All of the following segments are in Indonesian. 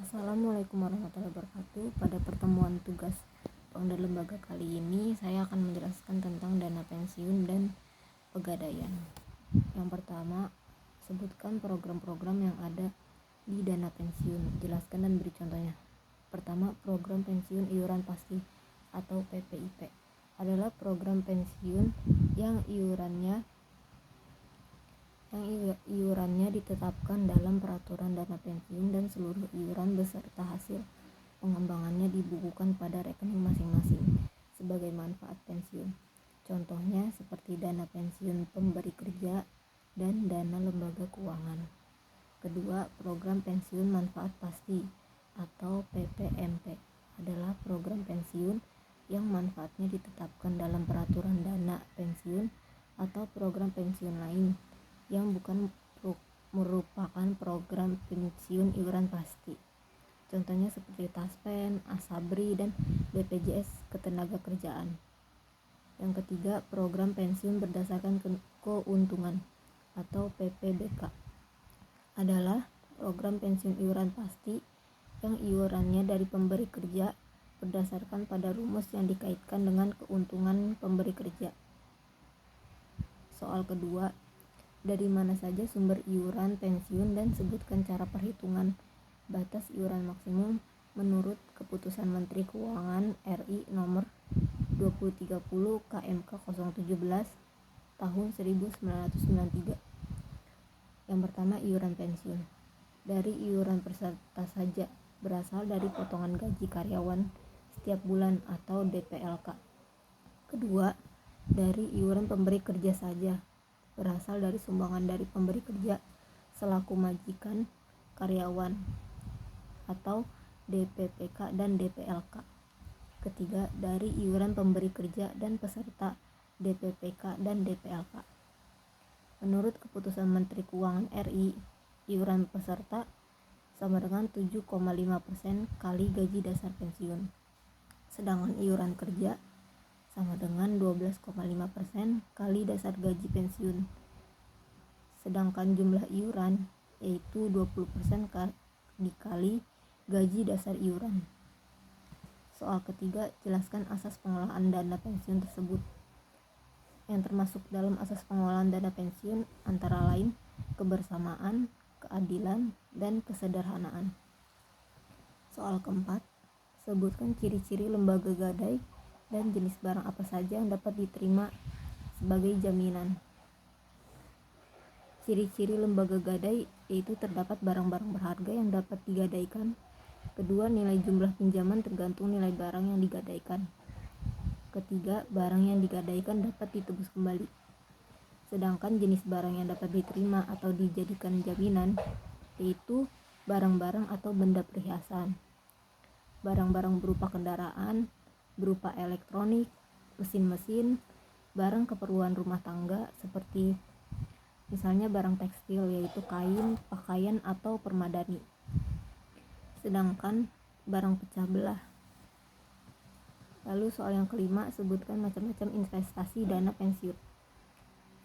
Assalamualaikum warahmatullahi wabarakatuh. Pada pertemuan tugas founder lembaga kali ini, saya akan menjelaskan tentang dana pensiun dan pegadaian. Yang pertama, sebutkan program-program yang ada di dana pensiun. Jelaskan dan beri contohnya. Pertama, program pensiun iuran pasti atau PPIP adalah program pensiun yang iurannya ditetapkan dalam peraturan dana pensiun dan seluruh iuran beserta hasil pengembangannya dibukukan pada rekening masing-masing sebagai manfaat pensiun. Contohnya seperti dana pensiun pemberi kerja dan dana lembaga keuangan. Kedua, program pensiun manfaat pasti atau PPMP adalah program pensiun yang manfaatnya ditetapkan dalam peraturan dana pensiun atau program pensiun lain yang bukan merupakan program pensiun iuran pasti. Contohnya seperti Taspen, Asabri, dan BPJS Ketenagakerjaan. Yang ketiga, program pensiun berdasarkan keuntungan atau PPBK adalah program pensiun iuran pasti yang iurannya dari pemberi kerja berdasarkan pada rumus yang dikaitkan dengan keuntungan pemberi kerja. Soal kedua, dari mana saja sumber iuran pensiun dan sebutkan cara perhitungan batas iuran maksimum menurut Keputusan Menteri Keuangan RI nomor 2030 KMK 017 tahun 1993. Yang pertama, iuran pensiun. Dari iuran peserta saja berasal dari potongan gaji karyawan setiap bulan atau DPLK. Kedua, dari iuran pemberi kerja saja berasal dari sumbangan dari pemberi kerja selaku majikan karyawan atau DPPK dan DPLK. Ketiga, dari iuran pemberi kerja dan peserta DPPK dan DPLK. Menurut Keputusan Menteri Keuangan RI, iuran peserta sama dengan 7,5% kali gaji dasar pensiun. Sedangkan iuran kerja sama dengan 12,5% kali dasar gaji pensiun. Sedangkan jumlah iuran yaitu 20% dikali gaji dasar iuran. Soal ketiga, jelaskan asas pengelolaan dana pensiun tersebut. Yang termasuk dalam asas pengelolaan dana pensiun antara lain kebersamaan, keadilan, dan kesederhanaan. Soal keempat, sebutkan ciri-ciri lembaga gadai dan jenis barang apa saja yang dapat diterima sebagai jaminan. Ciri-ciri lembaga gadai yaitu terdapat barang-barang berharga yang dapat digadaikan. Kedua, nilai jumlah pinjaman tergantung nilai barang yang digadaikan. Ketiga, barang yang digadaikan dapat ditebus kembali. Sedangkan jenis barang yang dapat diterima atau dijadikan jaminan yaitu barang-barang atau benda perhiasan, barang-barang berupa kendaraan, berupa elektronik, mesin-mesin, barang keperluan rumah tangga seperti misalnya barang tekstil yaitu kain, pakaian, atau permadani. Sedangkan barang pecah belah. Lalu soal yang kelima, sebutkan macam-macam investasi dana pensiun,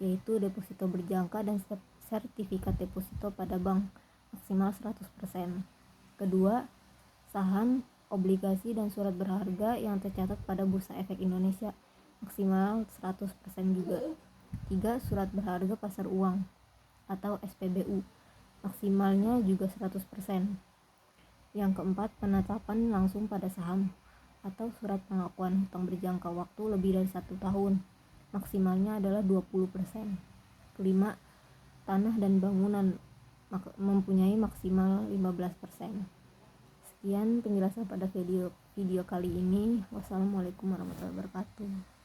yaitu deposito berjangka dan sertifikat deposito pada bank maksimal 100%. Kedua, saham, obligasi, dan surat berharga yang tercatat pada Bursa Efek Indonesia maksimal 100% juga. Tiga, surat berharga pasar uang atau SPBU maksimalnya juga 100%. Yang keempat, penetapan langsung pada saham atau surat pengakuan hutang berjangka waktu lebih dari 1 tahun maksimalnya adalah 20%. Kelima, tanah dan bangunan mempunyai maksimal 15%. Sekian penjelasan pada video kali ini. Wassalamualaikum warahmatullahi wabarakatuh.